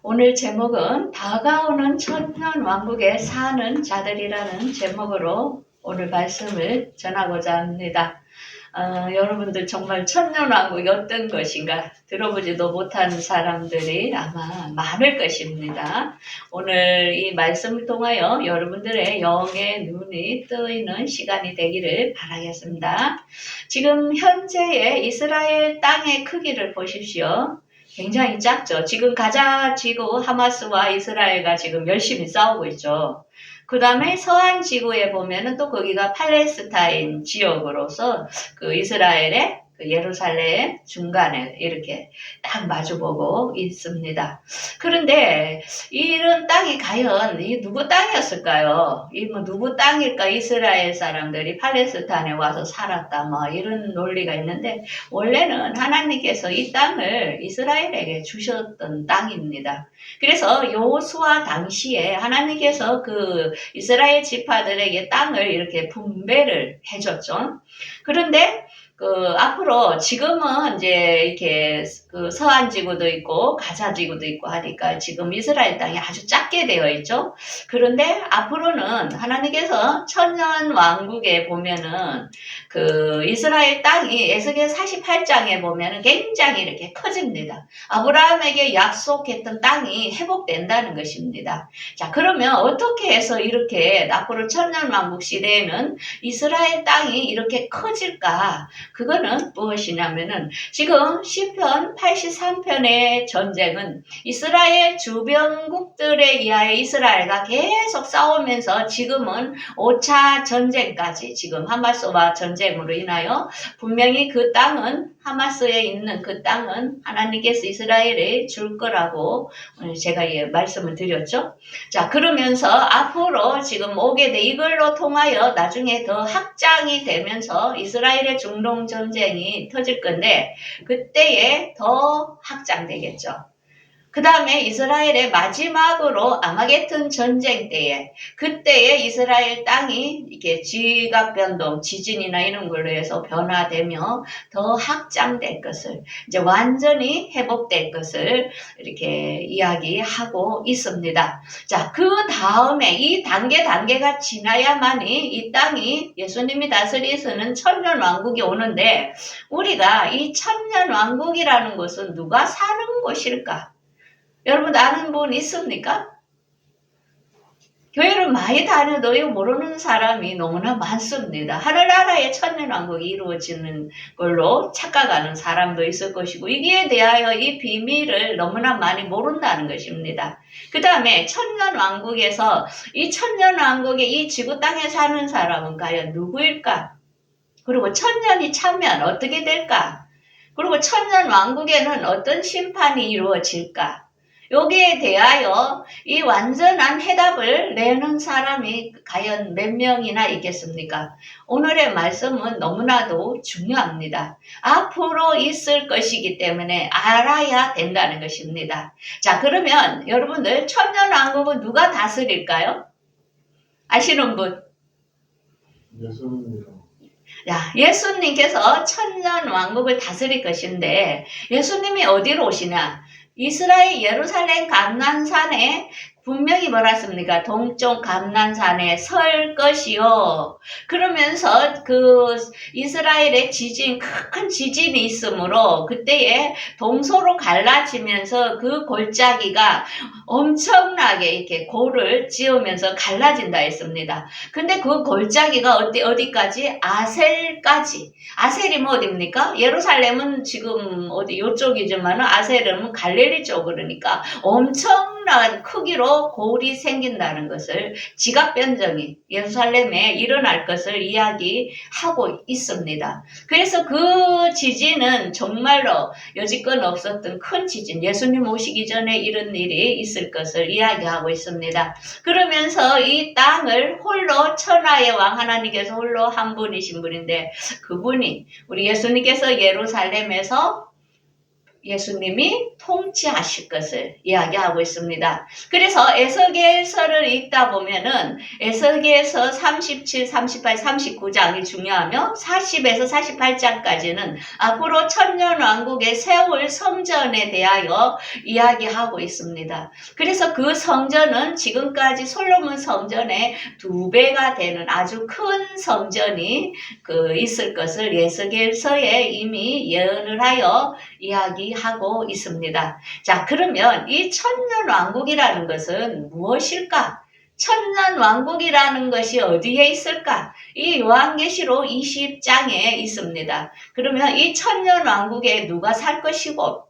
오늘 제목은 다가오는 천년왕국에 사는 자들이라는 제목으로 오늘 말씀을 전하고자 합니다. 여러분들 정말 천년왕국이 어떤 것인가 들어보지도 못한 사람들이 아마 많을 것입니다. 오늘 이 말씀을 통하여 여러분들의 영의 눈이 뜨이는 시간이 되기를 바라겠습니다. 지금 현재의 이스라엘 땅의 크기를 보십시오. 굉장히 작죠. 지금 가자 지구 하마스와 이스라엘과 지금 열심히 싸우고 있죠. 그 다음에 서한 지구에 보면은 또 거기가 팔레스타인 지역으로서 그 이스라엘의 그 예루살렘 중간에 이렇게 딱 마주보고 있습니다. 그런데 이런 땅이 과연 이 누구 땅이었을까요? 이 뭐 누구 땅일까? 이스라엘 사람들이 팔레스타인에 와서 살았다 뭐 이런 논리가 있는데 원래는 하나님께서 이 땅을 이스라엘에게 주셨던 땅입니다. 그래서 여호수아 당시에 하나님께서 그 이스라엘 지파들에게 땅을 이렇게 분배를 해줬죠. 그런데 앞으로 지금은 이제 이렇게 그 서한 지구도 있고 가자 지구도 있고 하니까 지금 이스라엘 땅이 아주 작게 되어 있죠. 그런데 앞으로는 하나님께서 천년 왕국에 보면은 그 이스라엘 땅이 에스겔 48장에 보면은 굉장히 이렇게 커집니다. 아브라함에게 약속했던 땅이 회복된다는 것입니다. 자, 그러면 어떻게 해서 이렇게 앞으로 천년 왕국 시대에는 이스라엘 땅이 이렇게 커질까? 그거는 무엇이냐면은 지금 시편 83편의 전쟁은 이스라엘 주변국들에 의하여 이스라엘과 계속 싸우면서 지금은 5차 전쟁까지 지금 하마스와 전쟁으로 인하여 분명히 그 땅은 하마스에 있는 그 땅은 하나님께서 이스라엘에 줄 거라고 제가 말씀을 드렸죠. 자, 그러면서 앞으로 지금 오게 돼 이걸로 통하여 나중에 더 확장이 되면서 이스라엘의 중동 전쟁이 터질 건데 그때에 더 확장되겠죠. 그 다음에 이스라엘의 마지막으로 아마겟돈 전쟁 때에 그때에 이스라엘 땅이 이렇게 지각 변동, 지진이나 이런 걸로 해서 변화되며 더 확장될 것을 이제 완전히 회복될 것을 이렇게 이야기하고 있습니다. 자, 그 다음에 이 단계가 지나야만이 이 땅이 예수님이 다스리시는 천년 왕국이 오는데 우리가 이 천년 왕국이라는 것은 누가 사는 곳일까? 여러분 아는 분 있습니까? 교회를 많이 다녀도 모르는 사람이 너무나 많습니다. 하늘나라의 천년왕국이 이루어지는 걸로 착각하는 사람도 있을 것이고 이기에 대하여 이 비밀을 너무나 많이 모른다는 것입니다. 그 다음에 천년왕국에서 이 천년왕국의 이 지구 땅에 사는 사람은 과연 누구일까? 그리고 천년이 차면 어떻게 될까? 그리고 천년왕국에는 어떤 심판이 이루어질까? 여기에 대하여 이 완전한 해답을 내는 사람이 과연 몇 명이나 있겠습니까? 오늘의 말씀은 너무나도 중요합니다. 앞으로 있을 것이기 때문에 알아야 된다는 것입니다. 자, 그러면 여러분들 천년왕국은 누가 다스릴까요? 아시는 분? 예수님이요. 예수님께서 천년왕국을 다스릴 것인데 예수님이 어디로 오시냐? 이스라엘 예루살렘 감난산에 분명히 뭐라 했습니까? 동쪽 감난산에 설 것이요. 그러면서 그 이스라엘의 큰 지진이 있으므로 그때에 동서로 갈라지면서 그 골짜기가 엄청나게 이렇게 골을 지으면서 갈라진다 했습니다. 근데 그 골짜기가 어디까지? 아셀까지. 아셀이 뭐 어디입니까? 예루살렘은 지금 어디 요쪽이지만 아셀은 갈릴리 쪽으로니까 엄청난 크기로 골이 생긴다는 것을 지각 변정이 예루살렘에 일어날 것을 이야기하고 있습니다. 그래서 그 지진은 정말로 여지껏 없었던 큰 지진, 예수님 오시기 전에 이런 일이 있을 것을 이야기하고 있습니다. 그러면서 이 땅을 홀로 천하의 왕 하나님께서 홀로 한 분이신 분인데 그분이 우리 예수님께서 예루살렘에서 예수님이 통치하실 것을 이야기하고 있습니다. 그래서 에스겔서를 읽다 보면은 에스겔서 37, 38, 39장이 중요하며 40에서 48장까지는 앞으로 천년왕국의 세울 성전에 대하여 이야기하고 있습니다. 그래서 그 성전은 지금까지 솔로몬 성전의 2배가 되는 아주 큰 성전이 있을 것을 에스겔서에 이미 예언을 하여 이야기하고 있습니다. 자, 그러면 이 천년왕국이라는 것은 무엇일까? 천년왕국이라는 것이 어디에 있을까? 이 요한계시록 20장에 있습니다. 그러면 이 천년왕국에 누가 살 것이고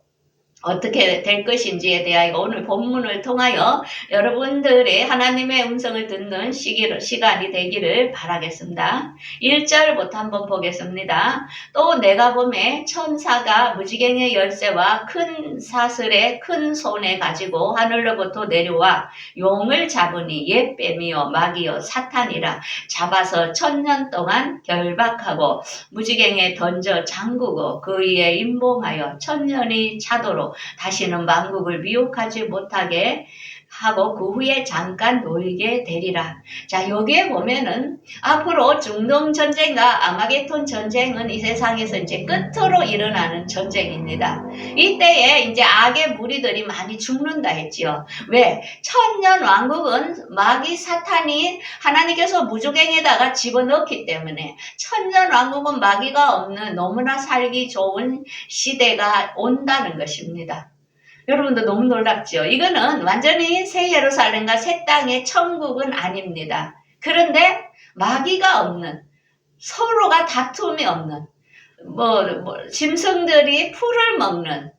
어떻게 될 것인지에 대하여 오늘 본문을 통하여 여러분들의 하나님의 음성을 듣는 시간이 되기를 바라겠습니다. 1절부터 한번 보겠습니다. 또 내가 보매 천사가 무지개의 열쇠와 큰 사슬의 큰 손에 가지고 하늘로부터 내려와 용을 잡으니 옛 뱀이요 마귀요 사탄이라 잡아서 1000년 동안 결박하고 무지개에 던져 잠그고 그 위에 임봉하여 1000년이 차도록 다시는 만국을 미혹하지 못하게 하고 그 후에 잠깐 놓이게 되리라. 자, 여기에 보면은 앞으로 중동 전쟁과 아마게톤 전쟁은 이 세상에서 이제 끝으로 일어나는 전쟁입니다. 이때에 이제 악의 무리들이 많이 죽는다 했지요. 왜? 천년 왕국은 마귀 사탄이 하나님께서 무조갱에다가 집어넣기 때문에 천년 왕국은 마귀가 없는 너무나 살기 좋은 시대가 온다는 것입니다. 여러분도 너무 놀랍죠? 이거는 완전히 새 예루살렘과 새 땅의 천국은 아닙니다. 그런데 마귀가 없는, 서로가 다툼이 없는, 짐승들이 풀을 먹는,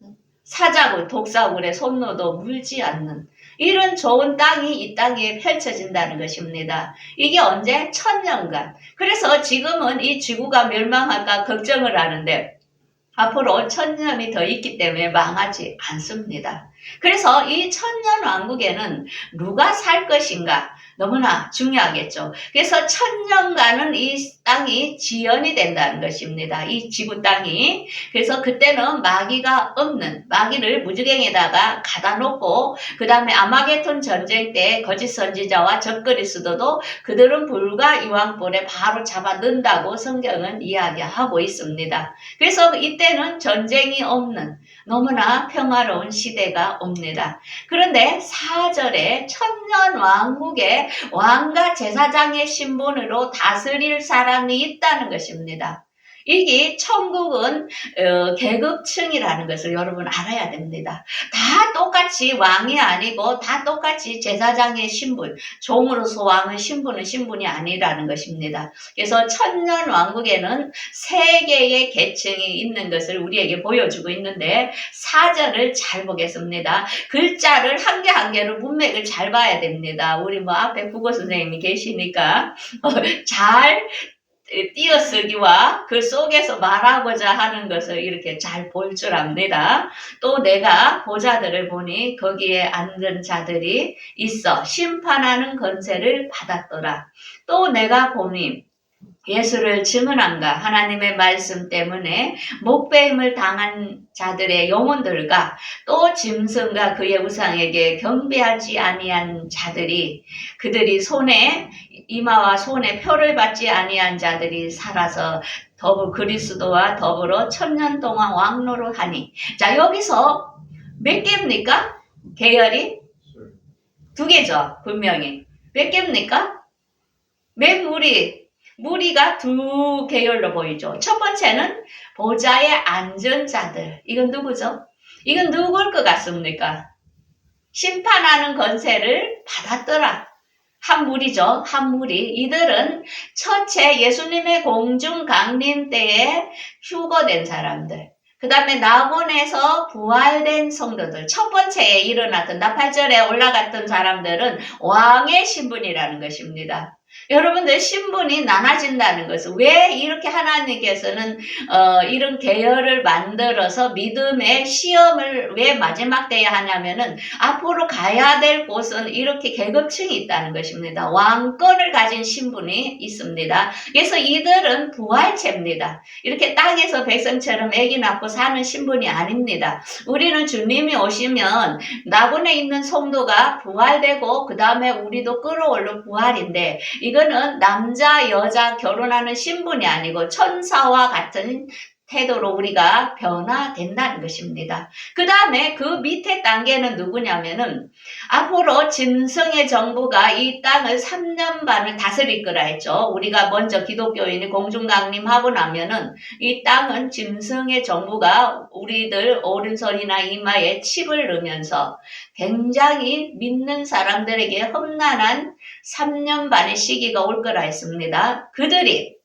사자굴, 독사굴에 손로도 물지 않는 이런 좋은 땅이 이 땅에 펼쳐진다는 것입니다. 이게 언제? 1000년간. 그래서 지금은 이 지구가 멸망할까 걱정을 하는데 앞으로 1000년이 더 있기 때문에 망하지 않습니다. 그래서 이 1000년 왕국에는 누가 살 것인가 너무나 중요하겠죠. 그래서 1000년간은 이 땅이 지연이 된다는 것입니다. 이 지구 땅이. 그래서 그때는 마귀가 없는, 마귀를 무지갱에다가 가다 놓고 그 다음에 아마게톤 전쟁 때 거짓 선지자와 적그리스도도 그들은 불과 이왕불에 바로 잡아 넣는다고 성경은 이야기하고 있습니다. 그래서 이때는 전쟁이 없는 너무나 평화로운 시대가 옵니다. 그런데 4절에 천년 왕국에 왕과 제사장의 신분으로 다스릴 사람이 있다는 것입니다. 이게 천국은 계급층이라는 것을 여러분 알아야 됩니다. 다 똑같이 왕이 아니고 다 똑같이 제사장의 신분, 종으로서 왕의 신분은 신분이 아니라는 것입니다. 그래서 천년 왕국에는 세 개의 계층이 있는 것을 우리에게 보여주고 있는데 4절을 잘 보겠습니다. 글자를 한 개 한 개로 문맥을 잘 봐야 됩니다. 우리 앞에 국어 선생님이 계시니까 잘 띄어쓰기와 그 속에서 말하고자 하는 것을 이렇게 잘 볼 줄 압니다. 또 내가 보자들을 보니 거기에 앉은 자들이 있어 심판하는 권세를 받았더라. 또 내가 보니 예수를 증언한가 하나님의 말씀 때문에 목배임을 당한 자들의 영혼들과 또 짐승과 그의 우상에게 경배하지 아니한 자들이 그들이 손에 이마와 손에 표를 받지 아니한 자들이 살아서 더불어 그리스도와 더불어 1000년 동안 왕노를 하니. 자, 여기서 몇 개입니까? 계열이? 2개죠. 분명히. 몇 개입니까? 몇 무리가 2계열로 보이죠. 첫 번째는 보좌에 앉은 자들. 이건 누구죠? 이건 누굴 것 같습니까? 심판하는 권세를 받았더라. 한 무리죠. 한 무리. 이들은 첫째 예수님의 공중 강림 때에 휴거된 사람들. 그 다음에 낙원에서 부활된 성도들. 첫 번째에 일어났던 나팔절에 올라갔던 사람들은 왕의 신분이라는 것입니다. 여러분들 신분이 나눠진다는 것은 왜 이렇게 하나님께서는 이런 계열을 만들어서 믿음의 시험을 왜 마지막 때에 하냐면은 앞으로 가야 될 곳은 이렇게 계급층이 있다는 것입니다. 왕권을 가진 신분이 있습니다. 그래서 이들은 부활체입니다. 이렇게 땅에서 백성처럼 아기 낳고 사는 신분이 아닙니다. 우리는 주님이 오시면 나군에 있는 성도가 부활되고 그 다음에 우리도 끌어올려 부활인데 이거는 남자 여자 결혼하는 신분이 아니고 천사와 같은 태도로 우리가 변화된다는 것입니다. 그 다음에 그 밑에 단계는 누구냐면은 앞으로 짐승의 정부가 이 땅을 3년 반을 다스릴 거라 했죠. 우리가 먼저 기독교인이 공중강림하고 나면은 이 땅은 짐승의 정부가 우리들 오른손이나 이마에 칩을 넣으면서 굉장히 믿는 사람들에게 험난한 3년 반의 시기가 올 거라 했습니다. 그들이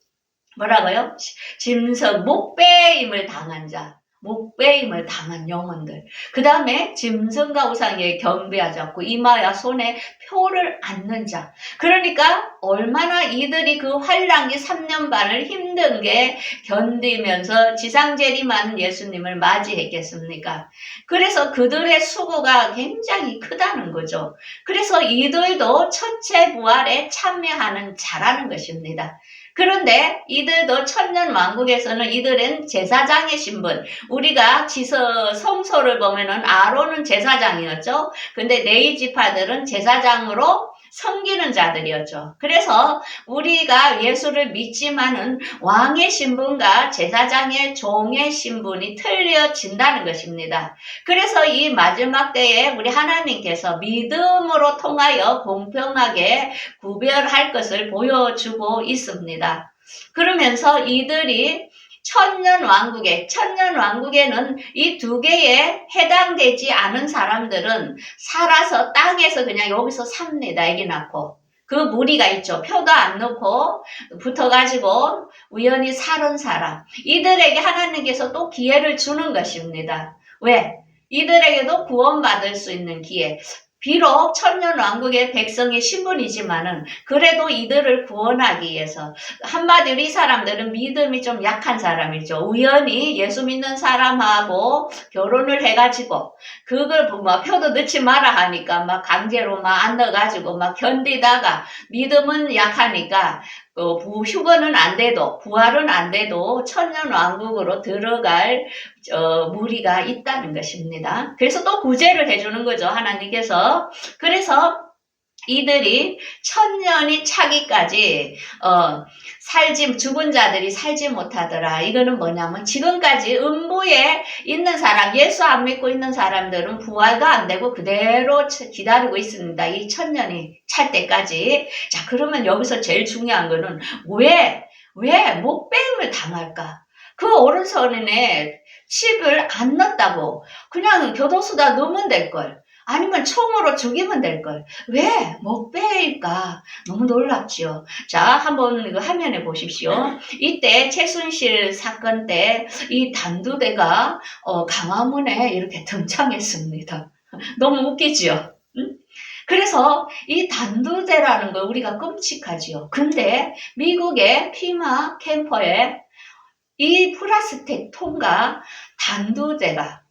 뭐라고요? 짐승, 목배임을 당한 자, 목배임을 당한 영혼들. 그 다음에 짐승과 우상에 경배하지 않고 이마야 손에 표를 안는 자. 그러니까 얼마나 이들이 그 환란기 3년 반을 힘든 게 견디면서 지상재림하는 예수님을 맞이했겠습니까? 그래서 그들의 수고가 굉장히 크다는 거죠. 그래서 이들도 첫째 부활에 참여하는 자라는 것입니다. 그런데 이들도 천년왕국에서는 이들은 제사장의 신분, 우리가 성소를 보면은 아론은 제사장이었죠. 근데 레위 지파들은 제사장으로 섬기는 자들이었죠. 그래서 우리가 예수를 믿지만은 왕의 신분과 제사장의 종의 신분이 틀려진다는 것입니다. 그래서 이 마지막 때에 우리 하나님께서 믿음으로 통하여 공평하게 구별할 것을 보여주고 있습니다. 그러면서 이들이 천년왕국에는 이 두 개에 해당되지 않은 사람들은 살아서 땅에서 그냥 여기서 삽니다. 애기 낳고. 그 무리가 있죠. 표도 안 넣고 붙어가지고 우연히 살은 사람. 이들에게 하나님께서 또 기회를 주는 것입니다. 왜? 이들에게도 구원받을 수 있는 기회. 비록 천년왕국의 백성의 신분이지만은 그래도 이들을 구원하기 위해서 한마디로 이 사람들은 믿음이 좀 약한 사람이죠. 우연히 예수 믿는 사람하고 결혼을 해가지고 그걸 표도 넣지 마라 하니까 막 강제로 막 안 넣어가지고 막 견디다가 믿음은 약하니까 휴거는 안 돼도 부활은 안 돼도 천년왕국으로 들어갈 무리가 있다는 것입니다. 그래서 또 구제를 해주는 거죠. 하나님께서. 그래서 이들이 천년이 차기까지 죽은 자들이 살지 못하더라. 이거는 뭐냐면 지금까지 음부에 있는 사람, 예수 안 믿고 있는 사람들은 부활도 안 되고 그대로 기다리고 있습니다. 이 천년이 찰 때까지. 자, 그러면 여기서 제일 중요한 거는 왜 목배임을 당할까? 그 오른손에 칩을 안 넣었다고 그냥 교도소다 넣으면 될걸. 아니면 총으로 죽이면 될걸. 왜 목배일까? 너무 놀랍지요. 자, 한번 이거 화면에 보십시오. 이때 최순실 사건 때 이 단두대가 강화문에 이렇게 등장했습니다. 너무 웃기지요. 응? 그래서 이 단두대라는 거 우리가 끔찍하지요. 근데 미국의 피마 캠퍼에 이 플라스틱 통과 단두대가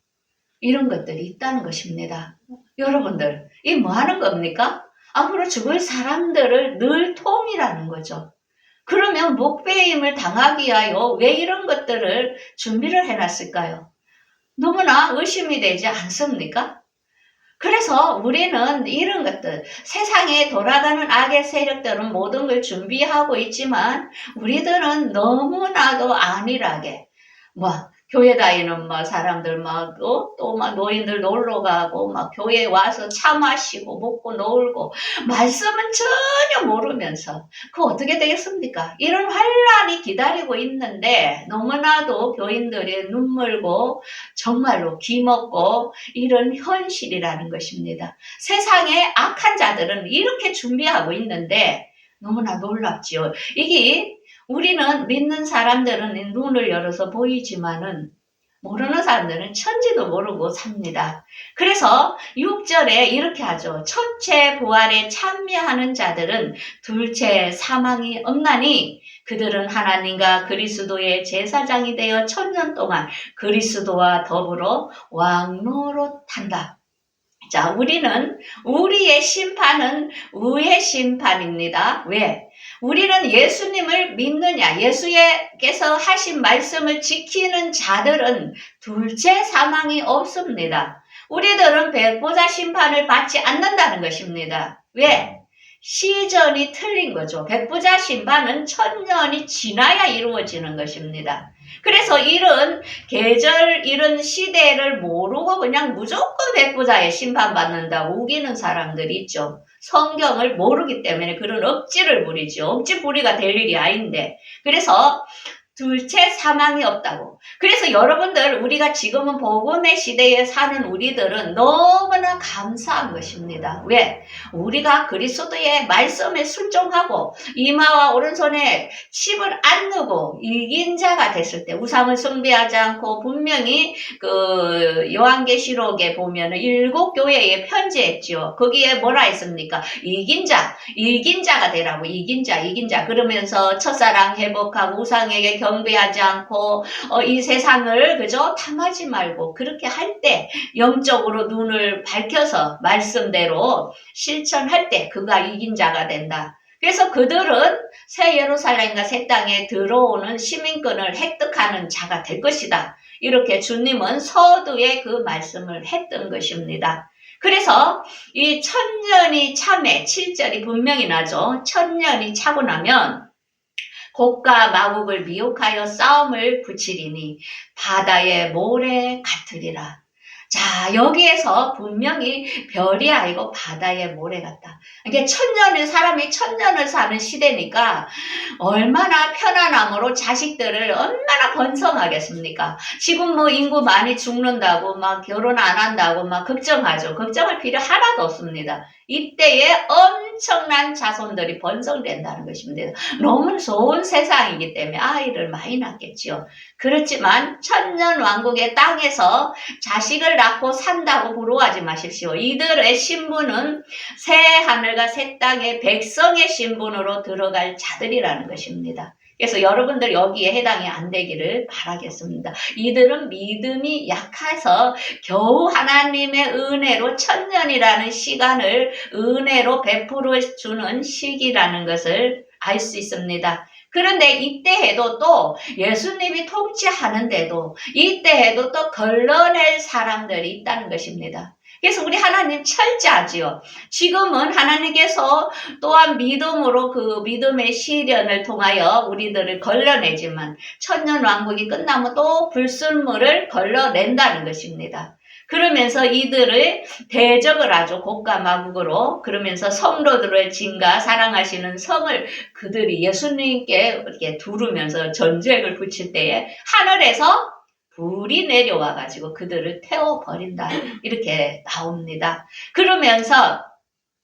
이런 것들이 있다는 것입니다. 여러분들, 이 뭐 하는 겁니까? 앞으로 죽을 사람들을 늘 통이라는 거죠. 그러면 목배임을 당하기 위하여 왜 이런 것들을 준비를 해놨을까요? 너무나 의심이 되지 않습니까? 그래서 우리는 이런 것들, 세상에 돌아가는 악의 세력들은 모든 걸 준비하고 있지만 우리들은 너무나도 안일하게 교회 다니는 사람들 또 노인들 놀러 가고 교회 와서 차 마시고 먹고 놀고 말씀은 전혀 모르면서 어떻게 되겠습니까? 이런 환란이 기다리고 있는데 너무나도 교인들이 눈물고 정말로 기먹고 이런 현실이라는 것입니다. 세상에 악한 자들은 이렇게 준비하고 있는데 너무나 놀랍지요. 이게 우리는 믿는 사람들은 눈을 열어서 보이지만은 모르는 사람들은 천지도 모르고 삽니다. 그래서 6절에 이렇게 하죠. 첫째 부활에 참여하는 자들은 둘째 사망이 없나니 그들은 하나님과 그리스도의 제사장이 되어 1000년 동안 그리스도와 더불어 왕노릇한다. 자, 우리의 심판은 의의 심판입니다. 왜? 우리는 예수님을 믿느냐, 예수께서 하신 말씀을 지키는 자들은 둘째 사망이 없습니다. 우리들은 백보자 심판을 받지 않는다는 것입니다. 왜? 시전이 틀린 거죠. 백보자 심판은 1000년이 지나야 이루어지는 것입니다. 그래서 이런 계절, 이런 시대를 모르고 그냥 무조건 백보자에 심판받는다고 우기는 사람들이 있죠. 성경을 모르기 때문에 그런 억지를 부리죠. 억지 부리가 될 일이 아닌데. 그래서 둘째 사망이 없다고. 그래서 여러분들, 우리가 지금은 복음의 시대에 사는 우리들은 너무나 감사한 것입니다. 왜? 우리가 그리스도의 말씀에 순종하고 이마와 오른손에 칩을 안 넣고 이긴 자가 됐을 때, 우상을 숭배하지 않고, 분명히 그 요한계시록에 보면은 7교회에 편지했죠. 거기에 뭐라 했습니까? 이긴 자가 되라고. 이긴 자. 그러면서 첫사랑 회복하고 우상에게 경배하지 않고 이 세상을 그저 탐하지 말고 그렇게 할 때, 영적으로 눈을 밝혀서 말씀대로 실천할 때 그가 이긴 자가 된다. 그래서 그들은 새 예루살렘과 새 땅에 들어오는 시민권을 획득하는 자가 될 것이다. 이렇게 주님은 서두에 그 말씀을 했던 것입니다. 그래서 이 1000년이 참에 7절이 분명히 나죠. 1000년이 차고 나면 곡과 마곡을 미혹하여 싸움을 붙이리니 바다의 모래 같으리라. 자, 여기에서 분명히 별이 아니고 바다의 모래 같다. 이게 사람이 1000년을 사는 시대니까 얼마나 편안함으로 자식들을 얼마나 번성하겠습니까? 지금 뭐 인구 많이 죽는다고 막 결혼 안 한다고 막 걱정하죠. 걱정할 필요 하나도 없습니다. 이때에 엄청난 자손들이 번성된다는 것입니다. 너무 좋은 세상이기 때문에 아이를 많이 낳겠지요. 그렇지만 1000년 왕국의 땅에서 자식을 낳고 산다고 부러워하지 마십시오. 이들의 신분은 새 하늘과 새 땅의 백성의 신분으로 들어갈 자들이라는 것입니다. 그래서 여러분들 여기에 해당이 안 되기를 바라겠습니다. 이들은 믿음이 약해서 겨우 하나님의 은혜로 1000년이라는 시간을 은혜로 베풀어 주는 시기라는 것을 알 수 있습니다. 그런데 이때에도 또 예수님이 통치하는데도 이때에도 또 걸러낼 사람들이 있다는 것입니다. 그래서 우리 하나님 철저하지요. 지금은 하나님께서 또한 믿음으로 그 믿음의 시련을 통하여 우리들을 걸러내지만 1000년 왕국이 끝나면 또 불순물을 걸러낸다는 것입니다. 그러면서 이들을 대적을 하죠. 곡과 마곡으로. 그러면서 성도들의 진과 사랑하시는 성을 그들이 예수님께 이렇게 두르면서 전쟁을 붙일 때에 하늘에서 불이 내려와 가지고 그들을 태워버린다. 이렇게 나옵니다. 그러면서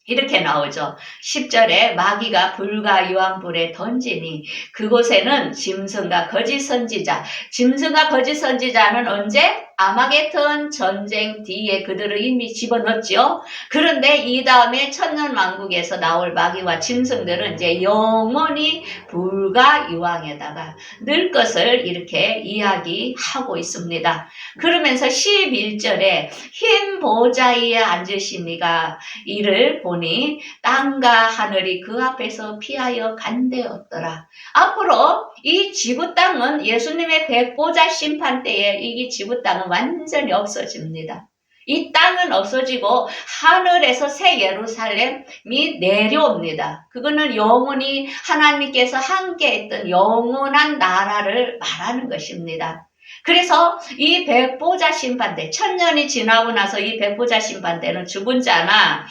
이렇게 나오죠. 10절에 마귀가 불과 유황불에 던지니 그곳에는 짐승과 거짓 선지자. 짐승과 거짓 선지자는 언제? 아마겟돈 전쟁 뒤에 그들을 이미 집어넣었죠. 그런데 이 다음에 1000년 왕국에서 나올 마귀와 짐승들은 이제 영원히 불과 유황에다가 늘 것을 이렇게 이야기하고 있습니다. 그러면서 11절에 흰 보좌 위에 앉으시니가 이를 보니 땅과 하늘이 그 앞에서 피하여 간대었더라. 앞으로 이 지구 땅은 예수님의 백보자 심판 때에 이 지구 땅은 완전히 없어집니다. 이 땅은 없어지고 하늘에서 새 예루살렘이 내려옵니다. 그거는 영원히 하나님께서 함께했던 영원한 나라를 말하는 것입니다. 그래서 이 백보자 심판대, 1000년이 지나고 나서 이 백보자 심판대는 죽은 자나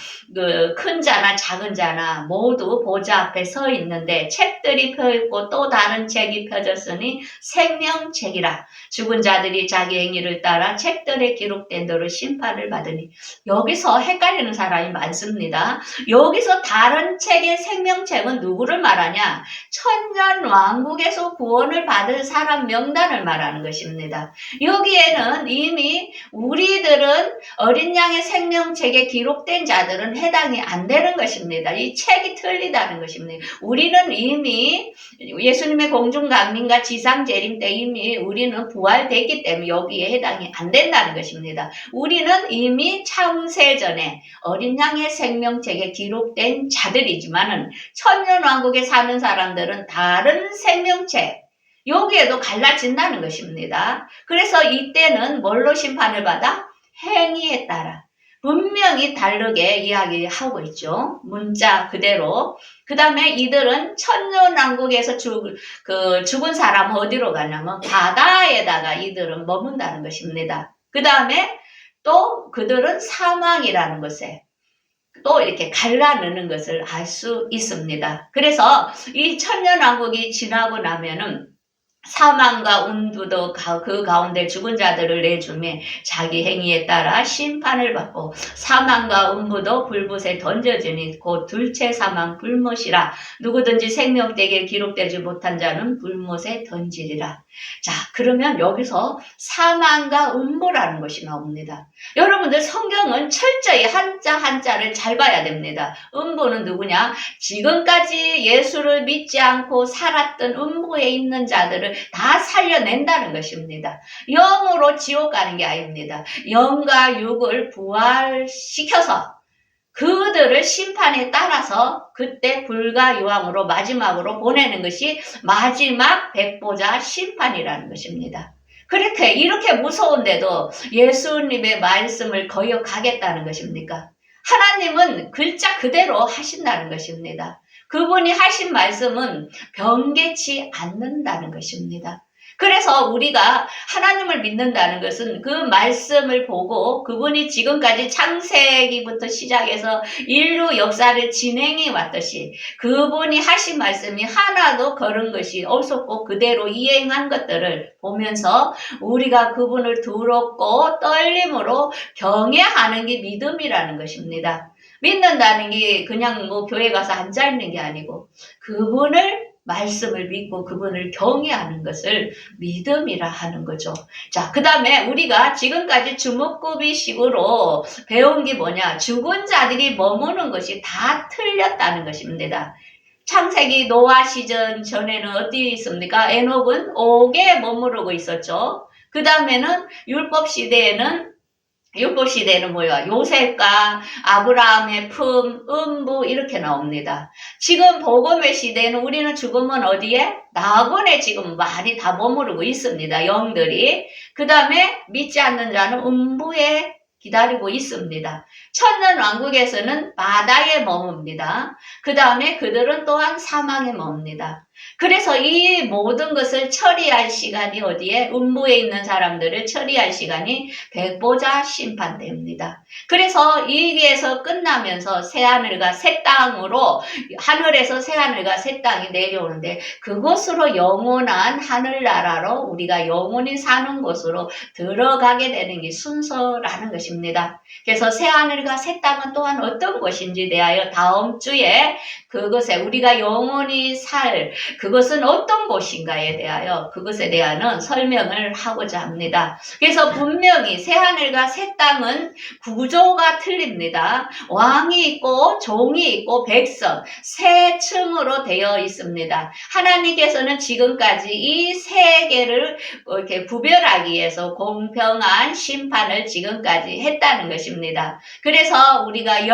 큰 자나 작은 자나 모두 보좌 앞에 서 있는데 책들이 펴있고 또 다른 책이 펴졌으니 생명책이라. 죽은 자들이 자기 행위를 따라 책들에 기록된 대로 심판을 받으니. 여기서 헷갈리는 사람이 많습니다. 여기서 다른 책의 생명책은 누구를 말하냐? 1000년 왕국에서 구원을 받을 사람 명단을 말하는 것입니다. 것입니다. 여기에는 이미 우리들은 어린 양의 생명책에 기록된 자들은 해당이 안 되는 것입니다. 이 책이 틀리다는 것입니다. 우리는 이미 예수님의 공중강림과 지상재림 때 이미 우리는 부활됐기 때문에 여기에 해당이 안 된다는 것입니다. 우리는 이미 창세전에 어린 양의 생명책에 기록된 자들이지만은 천년왕국에 사는 사람들은 다른 생명책, 여기에도 갈라진다는 것입니다. 그래서 이때는 뭘로 심판을 받아? 행위에 따라. 분명히 다르게 이야기하고 있죠. 문자 그대로. 그 다음에 이들은 천년왕국에서 죽은 사람은 어디로 가냐면 바다에다가 이들은 머문다는 것입니다. 그 다음에 또 그들은 사망이라는 것에 또 이렇게 갈라내는 것을 알 수 있습니다. 그래서 이 천년왕국이 지나고 나면은 사망과 운부도 그 가운데 죽은 자들을 내주매 자기 행위에 따라 심판을 받고 사망과 운부도 불못에 던져지니 곧 둘째 사망 불못이라. 누구든지 생명책에 기록되지 못한 자는 불못에 던지리라. 자, 그러면 여기서 사망과 운부라는 것이 나옵니다. 여러분들 성경은 철저히 한자 한자를 잘 봐야 됩니다. 운부는 누구냐? 지금까지 예수를 믿지 않고 살았던 운부에 있는 자들을 다 살려낸다는 것입니다. 영으로 지옥 가는 게 아닙니다. 영과 육을 부활시켜서 그들을 심판에 따라서 그때 불과 유황으로 마지막으로 보내는 것이 마지막 백보자 심판이라는 것입니다. 이렇게 무서운데도 예수님의 말씀을 거역하겠다는 것입니까? 하나님은 글자 그대로 하신다는 것입니다. 그분이 하신 말씀은 변개치 않는다는 것입니다. 그래서 우리가 하나님을 믿는다는 것은 그 말씀을 보고 그분이 지금까지 창세기부터 시작해서 인류 역사를 진행해 왔듯이 그분이 하신 말씀이 하나도 거른 것이 없었고 그대로 이행한 것들을 보면서 우리가 그분을 두렵고 떨림으로 경외하는 게 믿음이라는 것입니다. 믿는다는 게 그냥 교회 가서 앉아있는 게 아니고 그분을 말씀을 믿고 그분을 경외하는 것을 믿음이라 하는 거죠. 자, 그 다음에 우리가 지금까지 주먹구비식으로 배운 게 뭐냐? 죽은 자들이 머무는 것이 다 틀렸다는 것입니다. 창세기 노아 시전 전에는 어디 있습니까? 에녹은 옥에 머무르고 있었죠. 그 다음에는 율법 시대에는 뭐야? 요셉과 아브라함의 품, 음부 이렇게 나옵니다. 지금 복음의 시대에는 우리는 죽으면 어디에? 낙원에 지금 많이 다 머무르고 있습니다. 영들이. 그 다음에 믿지 않는 자는 음부에 기다리고 있습니다. 천년왕국에서는 바다에 머뭅니다. 그 다음에 그들은 또한 사망에 머뭅니다. 그래서 이 모든 것을 처리할 시간이 어디에? 음부에 있는 사람들을 처리할 시간이 백보자 심판 때입니다. 그래서 이게서 끝나면서 새하늘과 새 땅으로 하늘에서 새하늘과 새 땅이 내려오는데 그곳으로 영원한 하늘나라로 우리가 영원히 사는 곳으로 들어가게 되는 게 순서라는 것입니다. 그래서 새하늘과 새 땅은 또한 어떤 곳인지 대하여 다음 주에 그것에 우리가 영원히 살 그것은 어떤 곳인가에 대하여 그것에 대한 설명을 하고자 합니다. 그래서 분명히 새하늘과 새 땅은 구조가 틀립니다. 왕이 있고 종이 있고 백성 세 층으로 되어 있습니다. 하나님께서는 지금까지 이 세 개를 이렇게 구별하기 위해서 공평한 심판을 지금까지 했다는 것입니다. 그래서 우리가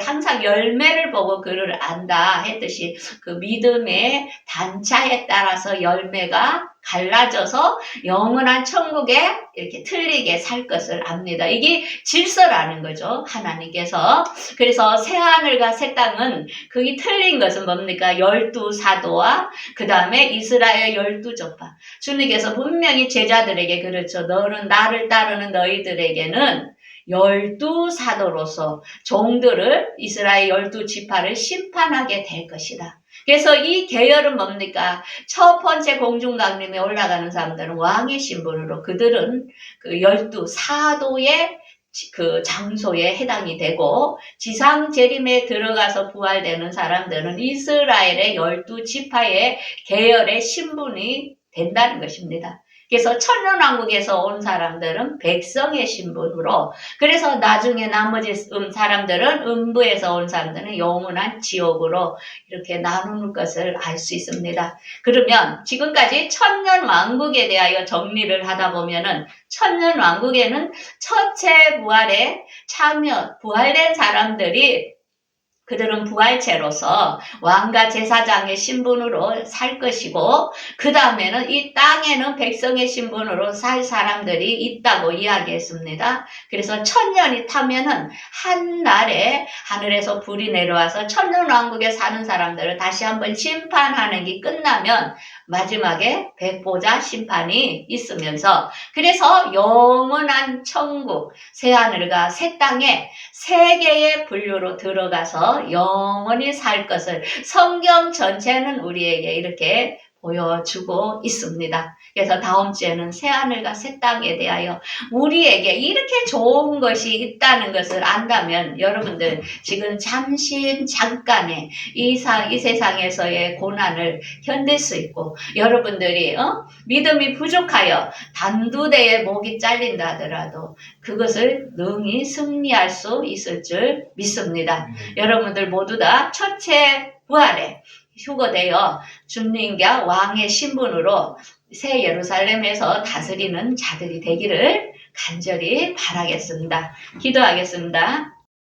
항상 열매를 보고 그를 안다 했듯이 그 믿음의 단차에 따라서 열매가 갈라져서 영원한 천국에 이렇게 틀리게 살 것을 압니다. 이게 질서라는 거죠. 하나님께서. 그래서 새하늘과 새 땅은 그게 틀린 것은 뭡니까? 12사도와 그 다음에 이스라엘 12족파. 주님께서 분명히 제자들에게 그렇죠. 너는 나를 따르는 너희들에게는 12사도로서 종들을 이스라엘 12지파를 심판하게 될 것이다. 그래서 이 계열은 뭡니까? 첫 번째 공중강림에 올라가는 사람들은 왕의 신분으로 그들은 그 12사도의 그 장소에 해당이 되고 지상 재림에 들어가서 부활되는 사람들은 이스라엘의 12지파의 계열의 신분이 된다는 것입니다. 그래서 천년왕국에서 온 사람들은 백성의 신분으로, 그래서 나중에 나머지 사람들은 음부에서 온 사람들은 영원한 지옥으로 이렇게 나누는 것을 알 수 있습니다. 그러면 지금까지 천년왕국에 대하여 정리를 하다 보면은 천년왕국에는 첫째 부활에 참여, 부활된 사람들이 그들은 부활체로서 왕과 제사장의 신분으로 살 것이고, 그 다음에는 이 땅에는 백성의 신분으로 살 사람들이 있다고 이야기했습니다. 그래서 천년이 타면은 한날에 하늘에서 불이 내려와서 천년왕국에 사는 사람들을 다시 한번 심판하는 게 끝나면 마지막에 백보자 심판이 있으면서, 그래서 영원한 천국, 새하늘과 새 땅에 세 개의 분류로 들어가서 영원히 살 것을 성경 전체는 우리에게 이렇게 보여주고 있습니다. 그래서 다음 주에는 새하늘과 새 땅에 대하여 우리에게 이렇게 좋은 것이 있다는 것을 안다면, 여러분들 지금 잠깐의 이 세상에서의 고난을 견딜 수 있고, 여러분들이 믿음이 부족하여 단두대에 목이 잘린다 하더라도 그것을 능히 승리할 수 있을 줄 믿습니다. 여러분들 모두 다 첫째 부활에 휴거되어 주님과 왕의 신분으로 새 예루살렘에서 다스리는 자들이 되기를 간절히 바라겠습니다. 기도하겠습니다.